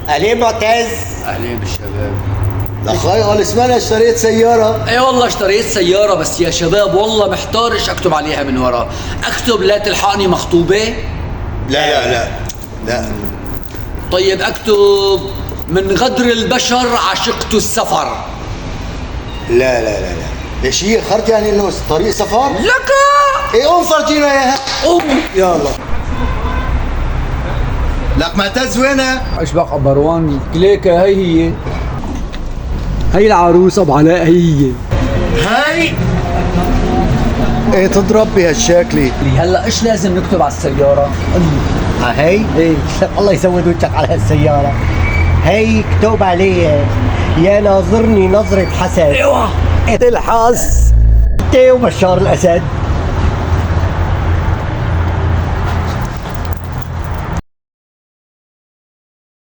اهلين معتز. اهلين بالشباب. اخوي قال اسمعنا اشتريت سيارة. اي والله اشتريت سيارة، بس يا شباب والله محتار ايش اكتب عليها من ورا. اكتب لا تلحقني مخطوبة؟ لا. طيب اكتب من غدر البشر عشقت السفر. لا. ليش هي خرج يعني انه طريق سفر؟ لك ايه قوم فرجينا اياها. قوم. يلا. لك معتز وينها؟ ايش بقى مروان كليكة هي العروس ابو علاء هي. هاي ايه تضرب بهالشكل؟ هلا ايش لازم نكتب على السيارة؟ هي ايه الله يسود وجهك على هالسيارة. هي مكتوب عليه يا ناظرني نظرة حسد. ايوه الحظ انت وبشار الاسد.